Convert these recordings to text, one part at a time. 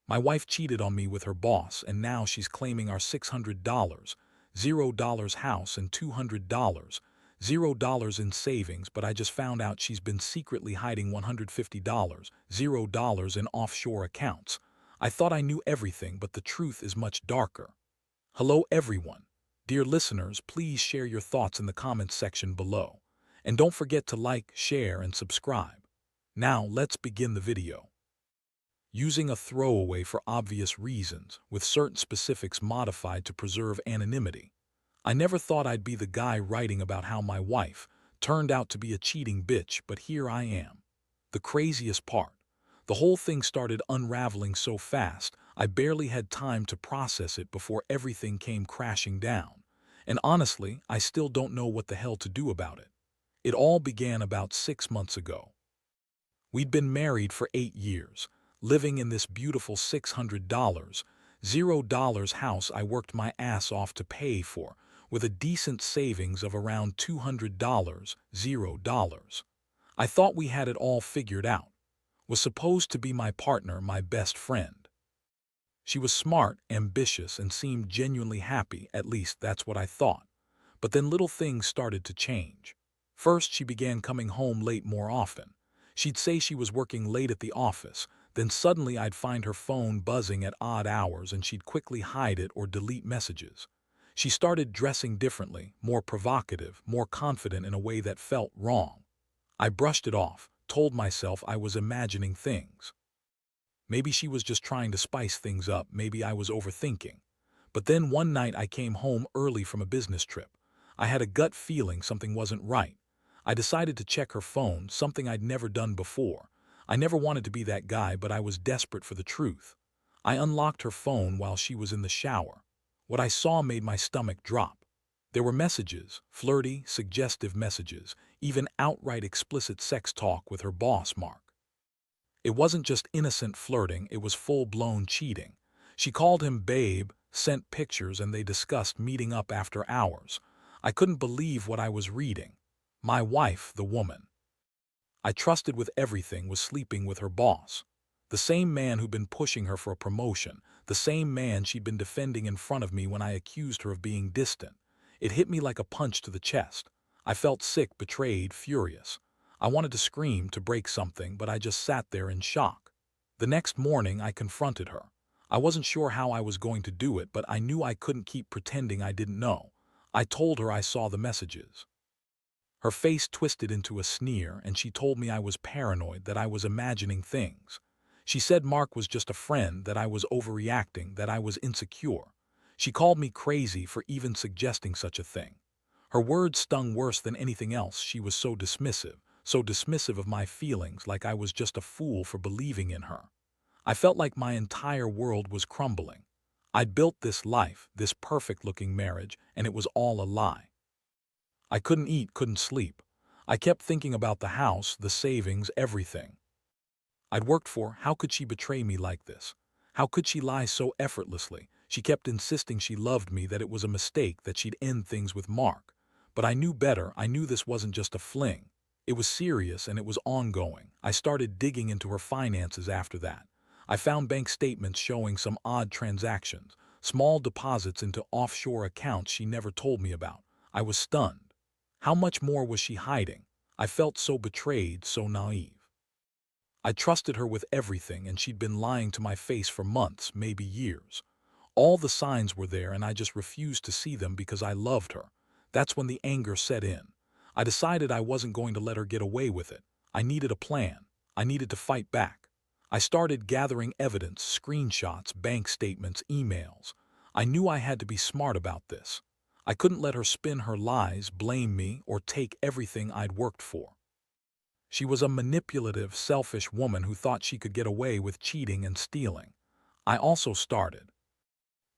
My wife cheated on me with her boss, and now she's claiming our $600, $0 house and $200, $0 in savings, but I just found out she's been secretly hiding $150, $0 in offshore accounts. I thought I knew everything, but the truth is much darker. Hello everyone. Dear listeners, please share your thoughts in the comments section below. And don't forget to like, share, and subscribe. Now let's begin the video. Using a throwaway for obvious reasons, with certain specifics modified to preserve anonymity. I never thought I'd be the guy writing about how my wife turned out to be a cheating bitch, but here I am. The craziest part. The whole thing started unraveling so fast, I barely had time to process it before everything came crashing down. And honestly, I still don't know what the hell to do about it. It all began about 6 months ago. We'd been married for 8 years, living in this beautiful $600, $0 house I worked my ass off to pay for, with a decent savings of around $200, $0. I thought we had it all figured out. Was supposed to be my partner, my best friend. She was smart, ambitious, and seemed genuinely happy, at least that's what I thought. But then little things started to change. First, she began coming home late more often. She'd say she was working late at the office, then suddenly I'd find her phone buzzing at odd hours and she'd quickly hide it or delete messages. She started dressing differently, more provocative, more confident in a way that felt wrong. I brushed it off, told myself I was imagining things. Maybe she was just trying to spice things up, maybe I was overthinking. But then one night I came home early from a business trip. I had a gut feeling something wasn't right. I decided to check her phone, something I'd never done before. I never wanted to be that guy, but I was desperate for the truth. I unlocked her phone while she was in the shower. What I saw made my stomach drop. There were messages, flirty, suggestive messages, even outright explicit sex talk with her boss, Mark. It wasn't just innocent flirting, it was full-blown cheating. She called him babe, sent pictures, and they discussed meeting up after hours. I couldn't believe what I was reading. My wife, the woman I trusted with everything, was sleeping with her boss. The same man who'd been pushing her for a promotion, the same man she'd been defending in front of me when I accused her of being distant. It hit me like a punch to the chest. I felt sick, betrayed, furious. I wanted to scream, to break something, but I just sat there in shock. The next morning, I confronted her. I wasn't sure how I was going to do it, but I knew I couldn't keep pretending I didn't know. I told her I saw the messages. Her face twisted into a sneer, and she told me I was paranoid, that I was imagining things. She said Mark was just a friend, that I was overreacting, that I was insecure. She called me crazy for even suggesting such a thing. Her words stung worse than anything else. She was so dismissive of my feelings, like I was just a fool for believing in her. I felt like my entire world was crumbling. I'd built this life, this perfect-looking marriage, and it was all a lie. I couldn't eat, couldn't sleep. I kept thinking about the house, the savings, everything I'd worked for. How could she betray me like this? How could she lie so effortlessly? She kept insisting she loved me, that it was a mistake, that she'd end things with Mark. But I knew better. I knew this wasn't just a fling. It was serious, and it was ongoing. I started digging into her finances after that. I found bank statements showing some odd transactions, small deposits into offshore accounts she never told me about. I was stunned. How much more was she hiding? I felt so betrayed, so naive. I trusted her with everything, and she'd been lying to my face for months, maybe years. All the signs were there, and I just refused to see them because I loved her. That's when the anger set in. I decided I wasn't going to let her get away with it. I needed a plan. I needed to fight back. I started gathering evidence, screenshots, bank statements, emails. I knew I had to be smart about this. I couldn't let her spin her lies, blame me, or take everything I'd worked for. She was a manipulative, selfish woman who thought she could get away with cheating and stealing. I also started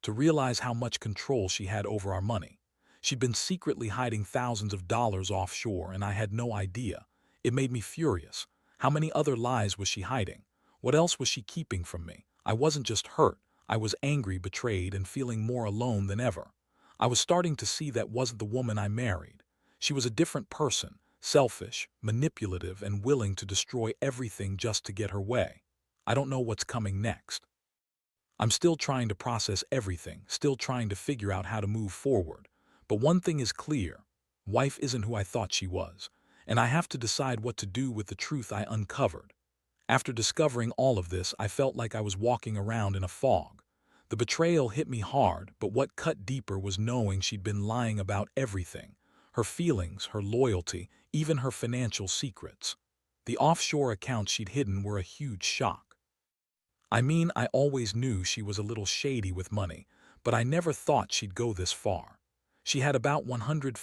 to realize how much control she had over our money. She'd been secretly hiding thousands of dollars offshore, and I had no idea. It made me furious. How many other lies was she hiding? What else was she keeping from me? I wasn't just hurt. I was angry, betrayed, and feeling more alone than ever. I was starting to see that wasn't the woman I married. She was a different person, selfish, manipulative, and willing to destroy everything just to get her way. I don't know what's coming next. I'm still trying to process everything, still trying to figure out how to move forward. But one thing is clear. Wife isn't who I thought she was, and I have to decide what to do with the truth I uncovered. After discovering all of this, I felt like I was walking around in a fog. The betrayal hit me hard, but what cut deeper was knowing she'd been lying about everything. Her feelings, her loyalty, even her financial secrets. The offshore accounts she'd hidden were a huge shock. I mean, I always knew she was a little shady with money, but I never thought she'd go this far. She had about $150,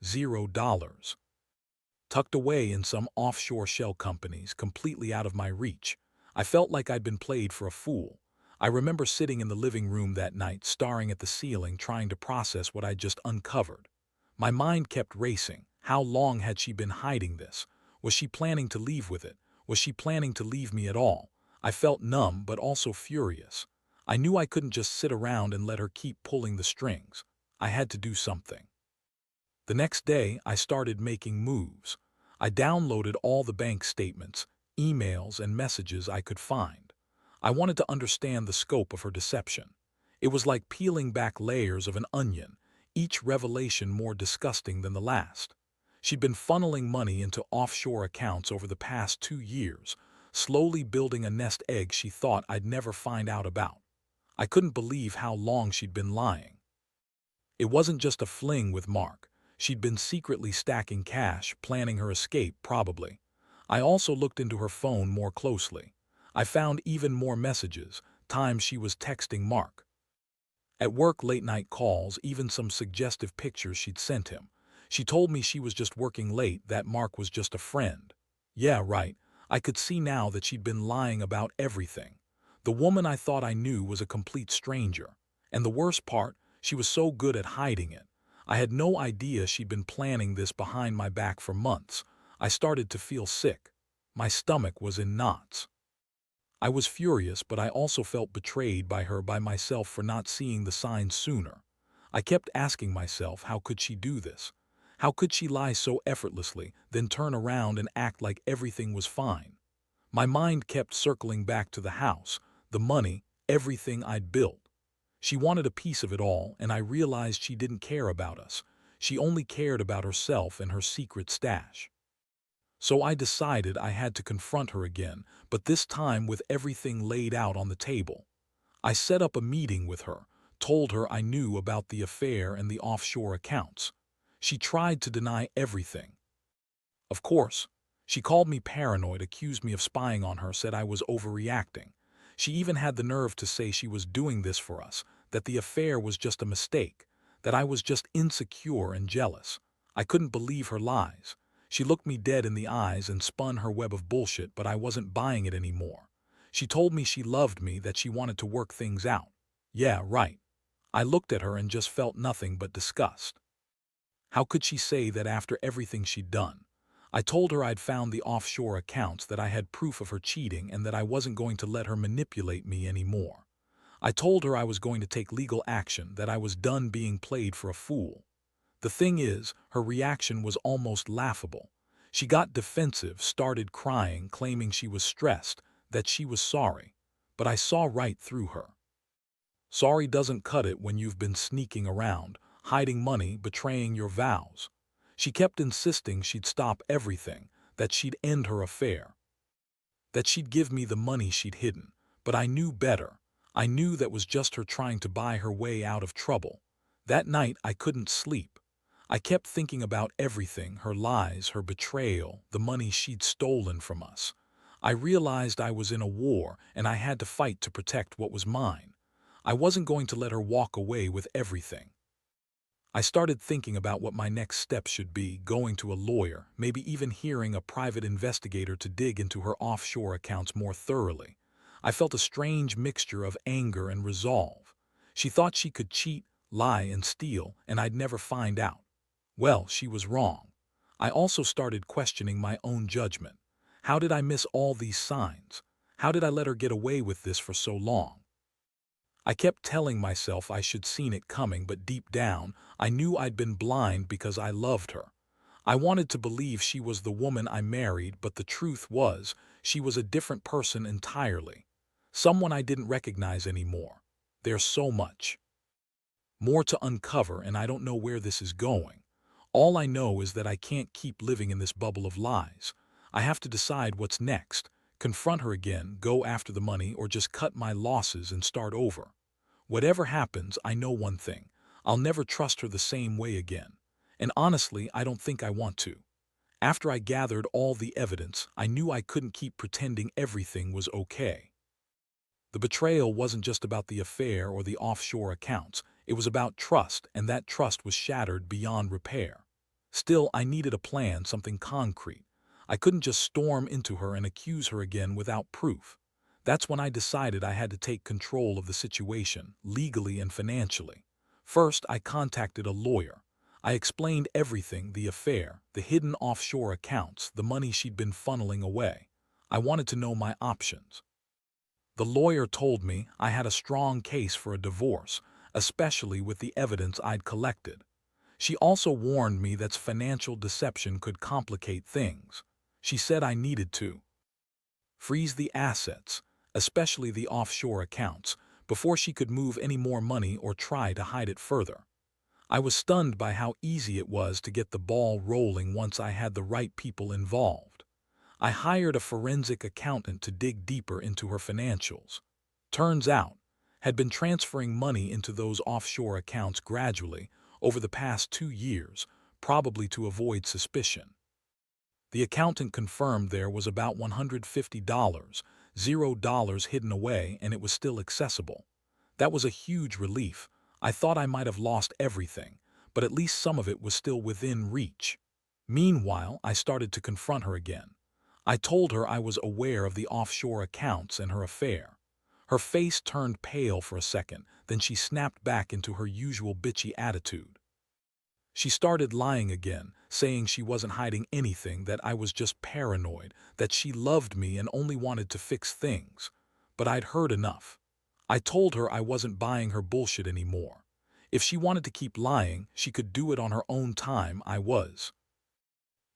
$0, tucked away in some offshore shell companies, completely out of my reach. I felt like I'd been played for a fool. I remember sitting in the living room that night, staring at the ceiling, trying to process what I'd just uncovered. My mind kept racing. How long had she been hiding this? Was she planning to leave with it? Was she planning to leave me at all? I felt numb, but also furious. I knew I couldn't just sit around and let her keep pulling the strings. I had to do something. The next day, I started making moves. I downloaded all the bank statements, emails, and messages I could find. I wanted to understand the scope of her deception. It was like peeling back layers of an onion, each revelation more disgusting than the last. She'd been funneling money into offshore accounts over the past 2 years, slowly building a nest egg she thought I'd never find out about. I couldn't believe how long she'd been lying. It wasn't just a fling with Mark. She'd been secretly stacking cash, planning her escape, probably. I also looked into her phone more closely. I found even more messages, times she was texting Mark. At work, late-night calls, even some suggestive pictures she'd sent him. She told me she was just working late, that Mark was just a friend. Yeah, right. I could see now that she'd been lying about everything. The woman I thought I knew was a complete stranger. And the worst part, she was so good at hiding it. I had no idea she'd been planning this behind my back for months. I started to feel sick. My stomach was in knots. I was furious, but I also felt betrayed by her, by myself, for not seeing the signs sooner. I kept asking myself, how could she do this? How could she lie so effortlessly, then turn around and act like everything was fine? My mind kept circling back to the house, the money, everything I'd built. She wanted a piece of it all, and I realized she didn't care about us. She only cared about herself and her secret stash. So I decided I had to confront her again, but this time with everything laid out on the table. I set up a meeting with her, told her I knew about the affair and the offshore accounts. She tried to deny everything. Of course, she called me paranoid, accused me of spying on her, said I was overreacting. She even had the nerve to say she was doing this for us, that the affair was just a mistake, that I was just insecure and jealous. I couldn't believe her lies. She looked me dead in the eyes and spun her web of bullshit, but I wasn't buying it anymore. She told me she loved me, that she wanted to work things out. Yeah, right. I looked at her and just felt nothing but disgust. How could she say that after everything she'd done? I told her I'd found the offshore accounts, that I had proof of her cheating, and that I wasn't going to let her manipulate me anymore. I told her I was going to take legal action, that I was done being played for a fool. The thing is, her reaction was almost laughable. She got defensive, started crying, claiming she was stressed, that she was sorry. But I saw right through her. Sorry doesn't cut it when you've been sneaking around, hiding money, betraying your vows. She kept insisting she'd stop everything, that she'd end her affair, that she'd give me the money she'd hidden. But I knew better. I knew that was just her trying to buy her way out of trouble. That night I couldn't sleep. I kept thinking about everything, her lies, her betrayal, the money she'd stolen from us. I realized I was in a war, and I had to fight to protect what was mine. I wasn't going to let her walk away with everything. I started thinking about what my next step should be, going to a lawyer, maybe even hiring a private investigator to dig into her offshore accounts more thoroughly. I felt a strange mixture of anger and resolve. She thought she could cheat, lie, and steal, and I'd never find out. Well, she was wrong. I also started questioning my own judgment. How did I miss all these signs? How did I let her get away with this for so long? I kept telling myself I should seen it coming, but deep down, I knew I'd been blind because I loved her. I wanted to believe she was the woman I married, but the truth was, she was a different person entirely. Someone I didn't recognize anymore. There's so much more to uncover, and I don't know where this is going. All I know is that I can't keep living in this bubble of lies. I have to decide what's next: confront her again, go after the money, or just cut my losses and start over. Whatever happens, I know one thing: I'll never trust her the same way again. And honestly, I don't think I want to. After I gathered all the evidence, I knew I couldn't keep pretending everything was okay. The betrayal wasn't just about the affair or the offshore accounts. It was about trust, and that trust was shattered beyond repair. Still, I needed a plan, something concrete. I couldn't just storm into her and accuse her again without proof. That's when I decided I had to take control of the situation, legally and financially. First, I contacted a lawyer. I explained everything: the affair, the hidden offshore accounts, the money she'd been funneling away. I wanted to know my options. The lawyer told me I had a strong case for a divorce, especially with the evidence I'd collected. She also warned me that financial deception could complicate things. She said I needed to freeze the assets, especially the offshore accounts, before she could move any more money or try to hide it further. I was stunned by how easy it was to get the ball rolling once I had the right people involved. I hired a forensic accountant to dig deeper into her financials. Turns out, had been transferring money into those offshore accounts gradually over the past 2 years, probably to avoid suspicion. The accountant confirmed there was about $150, $0 hidden away, and it was still accessible. That was a huge relief. I thought I might have lost everything, but at least some of it was still within reach. Meanwhile, I started to confront her again. I told her I was aware of the offshore accounts and her affair. Her face turned pale for a second, then she snapped back into her usual bitchy attitude. She started lying again, saying she wasn't hiding anything, that I was just paranoid, that she loved me and only wanted to fix things. But I'd heard enough. I told her I wasn't buying her bullshit anymore. If she wanted to keep lying, she could do it on her own time. I was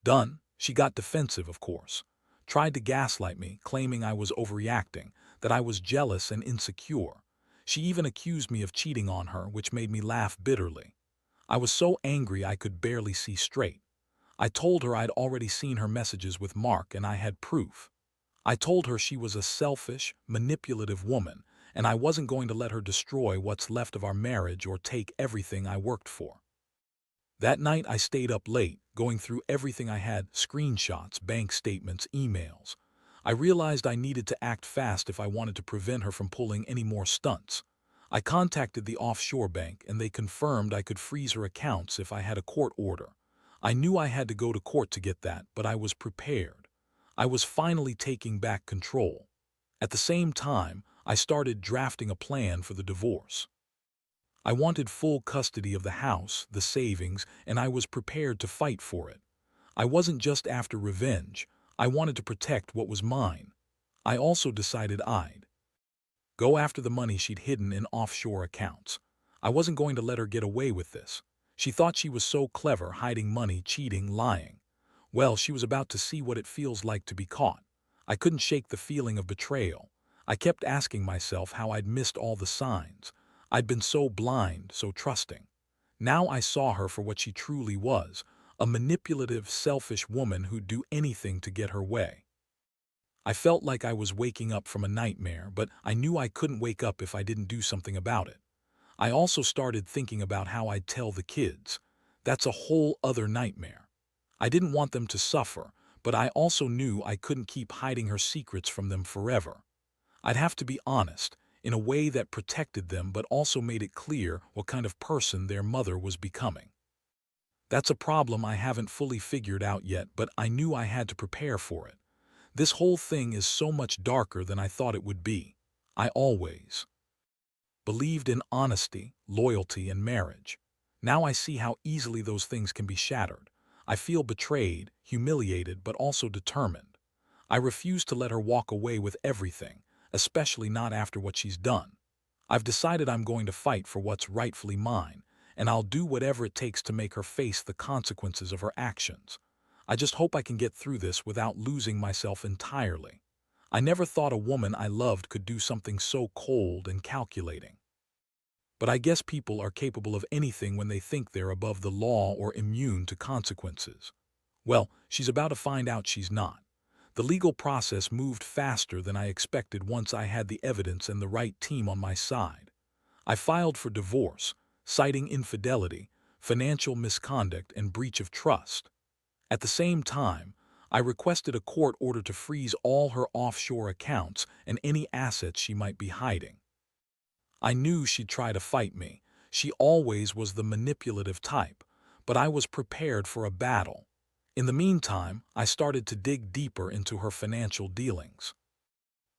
done. She got defensive, of course. Tried to gaslight me, claiming I was overreacting, that I was jealous and insecure. She even accused me of cheating on her, which made me laugh bitterly. I was so angry I could barely see straight. I told her I'd already seen her messages with Mark and I had proof. I told her she was a selfish, manipulative woman, and I wasn't going to let her destroy what's left of our marriage or take everything I worked for. That night I stayed up late, going through everything I had: screenshots, bank statements, emails. I realized I needed to act fast if I wanted to prevent her from pulling any more stunts. I contacted the offshore bank and they confirmed I could freeze her accounts if I had a court order. I knew I had to go to court to get that, but I was prepared. I was finally taking back control. At the same time, I started drafting a plan for the divorce. I wanted full custody of the house, the savings, and I was prepared to fight for it. I wasn't just after revenge. I wanted to protect what was mine. I also decided I'd go after the money she'd hidden in offshore accounts. I wasn't going to let her get away with this. She thought she was so clever, hiding money, cheating, lying. Well, she was about to see what it feels like to be caught. I couldn't shake the feeling of betrayal. I kept asking myself how I'd missed all the signs. I'd been so blind, so trusting. Now I saw her for what she truly was: a manipulative, selfish woman who'd do anything to get her way. I felt like I was waking up from a nightmare, but I knew I couldn't wake up if I didn't do something about it. I also started thinking about how I'd tell the kids. That's a whole other nightmare. I didn't want them to suffer, but I also knew I couldn't keep hiding her secrets from them forever. I'd have to be honest, in a way that protected them but also made it clear what kind of person their mother was becoming. That's a problem I haven't fully figured out yet, but I knew I had to prepare for it. This whole thing is so much darker than I thought it would be. I always believed in honesty, loyalty, and marriage. Now I see how easily those things can be shattered. I feel betrayed, humiliated, but also determined. I refuse to let her walk away with everything, especially not after what she's done. I've decided I'm going to fight for what's rightfully mine, and I'll do whatever it takes to make her face the consequences of her actions. I just hope I can get through this without losing myself entirely. I never thought a woman I loved could do something so cold and calculating. But I guess people are capable of anything when they think they're above the law or immune to consequences. Well, she's about to find out she's not. The legal process moved faster than I expected once I had the evidence and the right team on my side. I filed for divorce, citing infidelity, financial misconduct, and breach of trust. At the same time, I requested a court order to freeze all her offshore accounts and any assets she might be hiding. I knew she'd try to fight me. She always was the manipulative type, but I was prepared for a battle. In the meantime, I started to dig deeper into her financial dealings.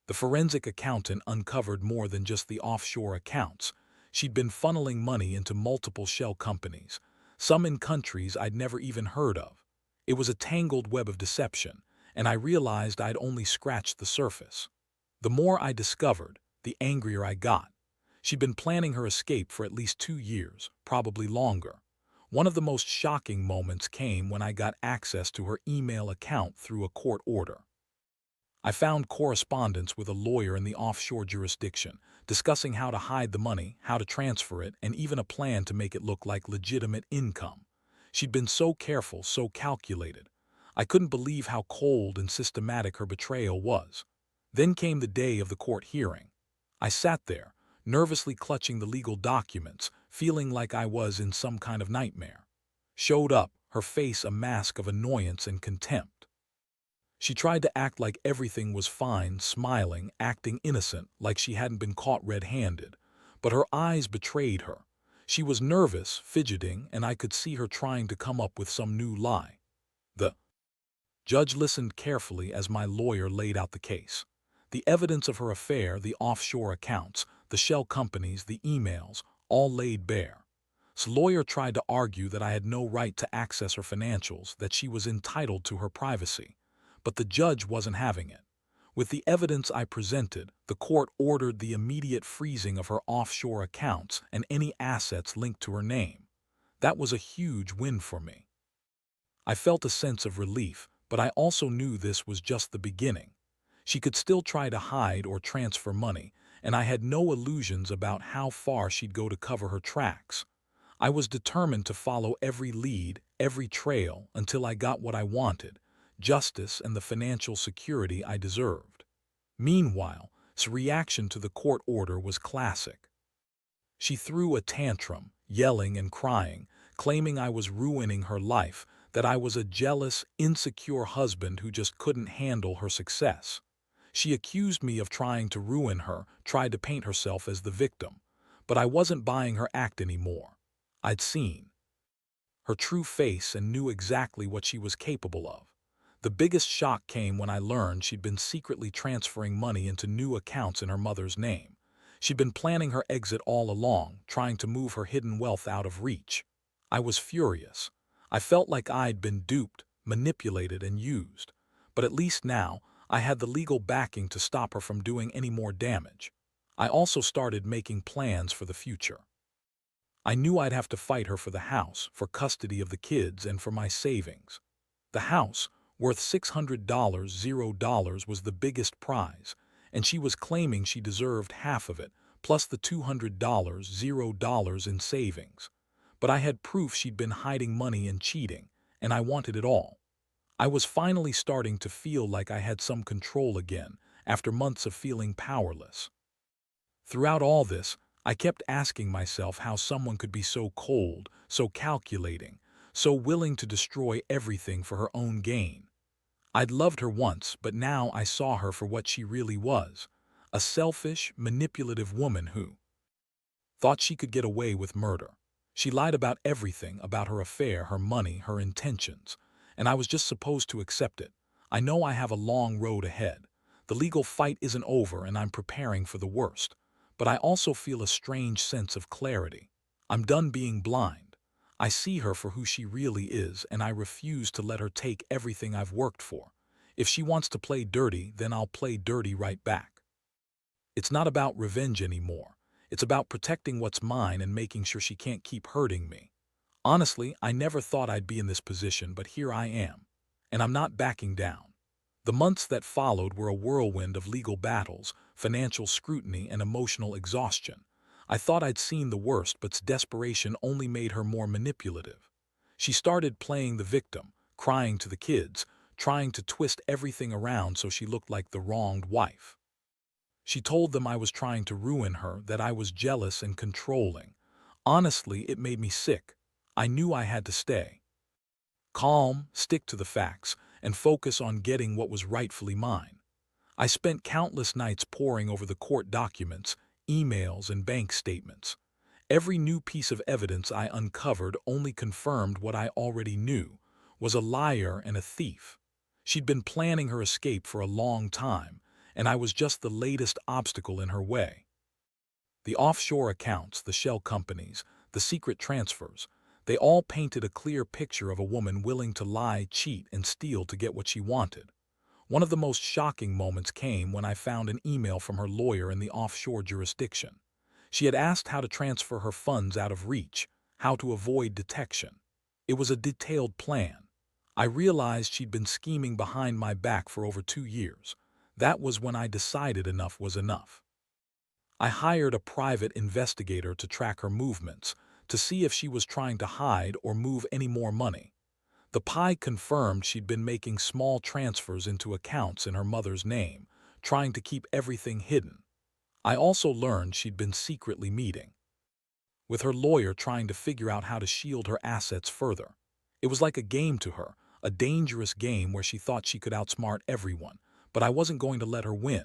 The forensic accountant uncovered more than just the offshore accounts. She'd been funneling money into multiple shell companies, some in countries I'd never even heard of. It was a tangled web of deception, and I realized I'd only scratched the surface. The more I discovered, the angrier I got. She'd been planning her escape for at least 2 years, probably longer. One of the most shocking moments came when I got access to her email account through a court order. I found correspondence with a lawyer in the offshore jurisdiction, discussing how to hide the money, how to transfer it, and even a plan to make it look like legitimate income. She'd been so careful, so calculated. I couldn't believe how cold and systematic her betrayal was. Then came the day of the court hearing. I sat there, nervously clutching the legal documents, feeling like I was in some kind of nightmare. Showed up, her face a mask of annoyance and contempt. She tried to act like everything was fine, smiling, acting innocent, like she hadn't been caught red-handed. But her eyes betrayed her. She was nervous, fidgeting, and I could see her trying to come up with some new lie. The judge listened carefully as my lawyer laid out the case. The evidence of her affair, the offshore accounts, the shell companies, the emails, all laid bare. The lawyer tried to argue that I had no right to access her financials, that she was entitled to her privacy. But the judge wasn't having it. With the evidence I presented, the court ordered the immediate freezing of her offshore accounts and any assets linked to her name. That was a huge win for me. I felt a sense of relief, but I also knew this was just the beginning. She could still try to hide or transfer money, and I had no illusions about how far she'd go to cover her tracks. I was determined to follow every lead, every trail, until I got what I wanted: justice and the financial security I deserved. Meanwhile, his reaction to the court order was classic. She threw a tantrum, yelling and crying, claiming I was ruining her life, that I was a jealous, insecure husband who just couldn't handle her success. She accused me of trying to ruin her, tried to paint herself as the victim. But I wasn't buying her act anymore. I'd seen her true face and knew exactly what she was capable of. The biggest shock came when I learned she'd been secretly transferring money into new accounts in her mother's name. She'd been planning her exit all along, trying to move her hidden wealth out of reach. I was furious. I felt like I'd been duped, manipulated, and used. But at least now, I had the legal backing to stop her from doing any more damage. I also started making plans for the future. I knew I'd have to fight her for the house, for custody of the kids, and for my savings. The house, worth $600, was the biggest prize, and she was claiming she deserved half of it, plus the $200 in savings. But I had proof she'd been hiding money and cheating, and I wanted it all. I was finally starting to feel like I had some control again, after months of feeling powerless. Throughout all this, I kept asking myself how someone could be so cold, so calculating, so willing to destroy everything for her own gain. I'd loved her once, but now I saw her for what she really was: a selfish, manipulative woman who thought she could get away with murder. She lied about everything, about her affair, her money, her intentions, and I was just supposed to accept it. I know I have a long road ahead. The legal fight isn't over, and I'm preparing for the worst. But I also feel a strange sense of clarity. I'm done being blind. I see her for who she really is, and I refuse to let her take everything I've worked for. If she wants to play dirty, then I'll play dirty right back. It's not about revenge anymore. It's about protecting what's mine and making sure she can't keep hurting me. Honestly, I never thought I'd be in this position, but here I am. And I'm not backing down. The months that followed were a whirlwind of legal battles, financial scrutiny, and emotional exhaustion. I thought I'd seen the worst, but desperation only made her more manipulative. She started playing the victim, crying to the kids, trying to twist everything around so she looked like the wronged wife. She told them I was trying to ruin her, that I was jealous and controlling. Honestly, it made me sick. I knew I had to stay calm, stick to the facts, and focus on getting what was rightfully mine. I spent countless nights poring over the court documents, emails, and bank statements. Every new piece of evidence I uncovered only confirmed what I already knew: was a liar and a thief. She'd been planning her escape for a long time, and I was just the latest obstacle in her way. The offshore accounts, the shell companies, the secret transfers, they all painted a clear picture of a woman willing to lie, cheat, and steal to get what she wanted. One of the most shocking moments came when I found an email from her lawyer in the offshore jurisdiction. She had asked how to transfer her funds out of reach, how to avoid detection. It was a detailed plan. I realized she'd been scheming behind my back for over 2 years. That was when I decided enough was enough. I hired a private investigator to track her movements, to see if she was trying to hide or move any more money. The PI confirmed she'd been making small transfers into accounts in her mother's name, trying to keep everything hidden. I also learned she'd been secretly meeting with her lawyer, trying to figure out how to shield her assets further. It was like a game to her, a dangerous game where she thought she could outsmart everyone, but I wasn't going to let her win.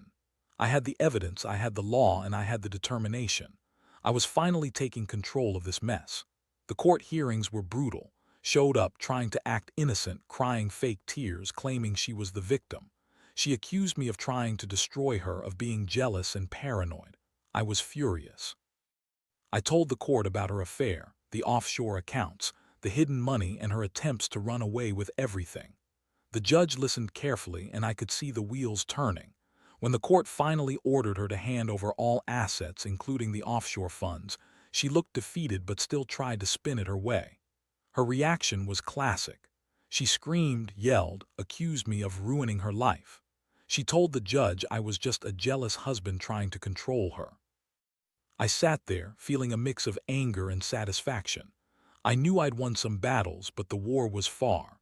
I had the evidence, I had the law, and I had the determination. I was finally taking control of this mess. The court hearings were brutal. Showed up trying to act innocent, crying fake tears, claiming she was the victim. She accused me of trying to destroy her, of being jealous and paranoid. I was furious. I told the court about her affair, the offshore accounts, the hidden money, and her attempts to run away with everything. The judge listened carefully, and I could see the wheels turning. When the court finally ordered her to hand over all assets, including the offshore funds, she looked defeated but still tried to spin it her way. Her reaction was classic. She screamed, yelled, accused me of ruining her life. She told the judge I was just a jealous husband trying to control her. I sat there, feeling a mix of anger and satisfaction. I knew I'd won some battles, but the war was far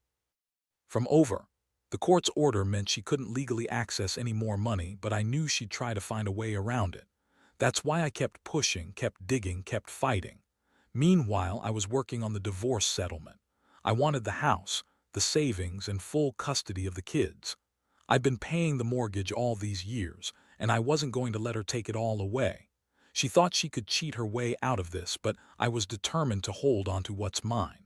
from over. The court's order meant she couldn't legally access any more money, but I knew she'd try to find a way around it. That's why I kept pushing, kept digging, kept fighting. Meanwhile, I was working on the divorce settlement. I wanted the house, the savings, and full custody of the kids. I'd been paying the mortgage all these years, and I wasn't going to let her take it all away. She thought she could cheat her way out of this, but I was determined to hold on to what's mine.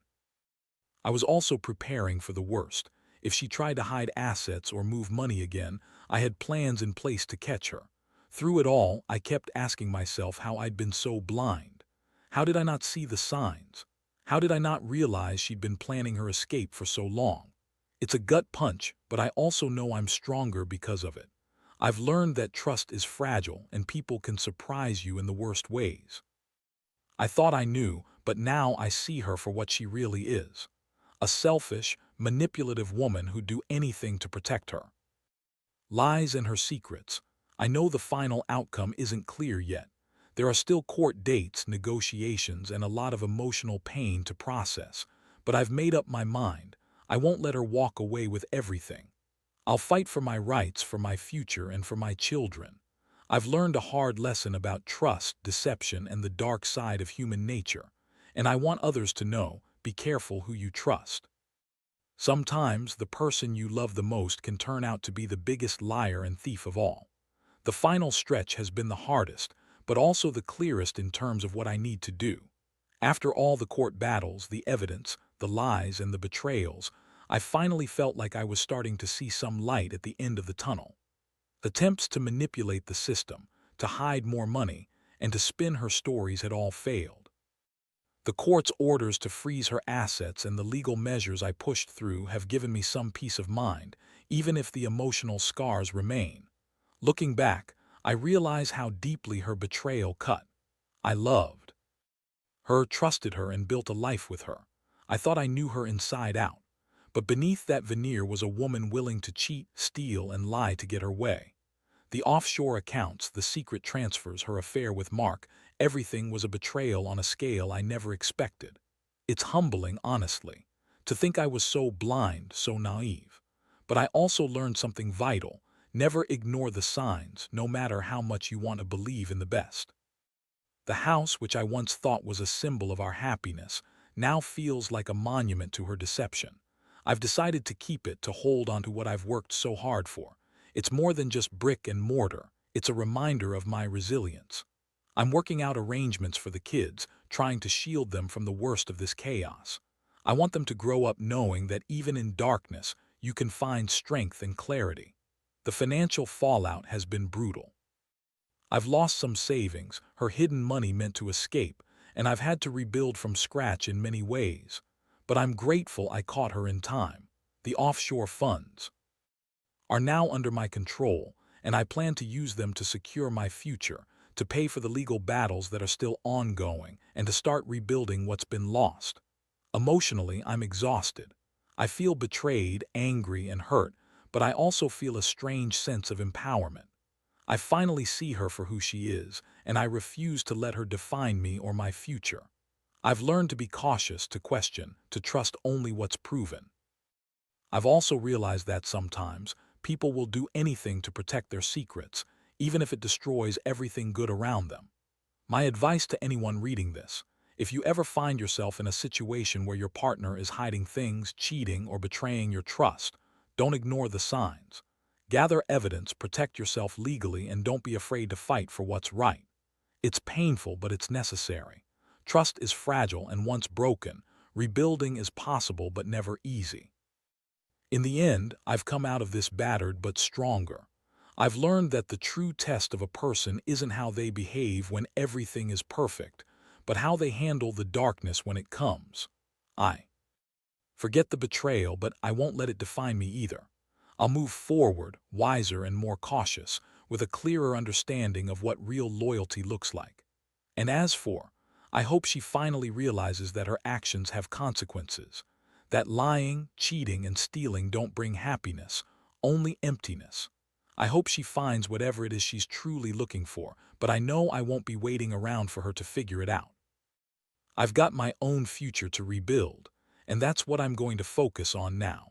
I was also preparing for the worst. If she tried to hide assets or move money again, I had plans in place to catch her. Through it all, I kept asking myself how I'd been so blind. How did I not see the signs? How did I not realize she'd been planning her escape for so long? It's a gut punch, but I also know I'm stronger because of it. I've learned that trust is fragile and people can surprise you in the worst ways. I thought I knew, but now I see her for what she really is: a selfish, manipulative woman who'd do anything to protect her. Lies and her secrets. I know the final outcome isn't clear yet. There are still court dates, negotiations, and a lot of emotional pain to process. But I've made up my mind. I won't let her walk away with everything. I'll fight for my rights, for my future, and for my children. I've learned a hard lesson about trust, deception, and the dark side of human nature. And I want others to know: be careful who you trust. Sometimes the person you love the most can turn out to be the biggest liar and thief of all. The final stretch has been the hardest, but also the clearest in terms of what I need to do. After all the court battles, the evidence, the lies, and the betrayals, I finally felt like I was starting to see some light at the end of the tunnel. Attempts to manipulate the system, to hide more money, and to spin her stories had all failed. The court's orders to freeze her assets and the legal measures I pushed through have given me some peace of mind, even if the emotional scars remain. Looking back, I realize how deeply her betrayal cut. I loved her, trusted her, and built a life with her. I thought I knew her inside out. But beneath that veneer was a woman willing to cheat, steal, and lie to get her way. The offshore accounts, the secret transfers, her affair with Mark, everything was a betrayal on a scale I never expected. It's humbling, honestly, to think I was so blind, so naive. But I also learned something vital. Never ignore the signs, no matter how much you want to believe in the best. The house, which I once thought was a symbol of our happiness, now feels like a monument to her deception. I've decided to keep it, to hold on to what I've worked so hard for. It's more than just brick and mortar. It's a reminder of my resilience. I'm working out arrangements for the kids, trying to shield them from the worst of this chaos. I want them to grow up knowing that even in darkness, you can find strength and clarity. The financial fallout has been brutal. I've lost some savings, her hidden money meant to escape, and I've had to rebuild from scratch in many ways. But I'm grateful I caught her in time. The offshore funds are now under my control, and I plan to use them to secure my future, to pay for the legal battles that are still ongoing, and to start rebuilding what's been lost. Emotionally, I'm exhausted. I feel betrayed, angry, and hurt, but I also feel a strange sense of empowerment. I finally see her for who she is, and I refuse to let her define me or my future. I've learned to be cautious, to question, to trust only what's proven. I've also realized that sometimes people will do anything to protect their secrets, even if it destroys everything good around them. My advice to anyone reading this: if you ever find yourself in a situation where your partner is hiding things, cheating, or betraying your trust, don't ignore the signs. Gather evidence, protect yourself legally, and don't be afraid to fight for what's right. It's painful, but it's necessary. Trust is fragile, and once broken, rebuilding is possible but never easy. In the end, I've come out of this battered but stronger. I've learned that the true test of a person isn't how they behave when everything is perfect, but how they handle the darkness when it comes. I forget the betrayal, but I won't let it define me either. I'll move forward, wiser and more cautious, with a clearer understanding of what real loyalty looks like. And as for, I hope she finally realizes that her actions have consequences, that lying, cheating, and stealing don't bring happiness, only emptiness. I hope she finds whatever it is she's truly looking for, but I know I won't be waiting around for her to figure it out. I've got my own future to rebuild, and that's what I'm going to focus on now.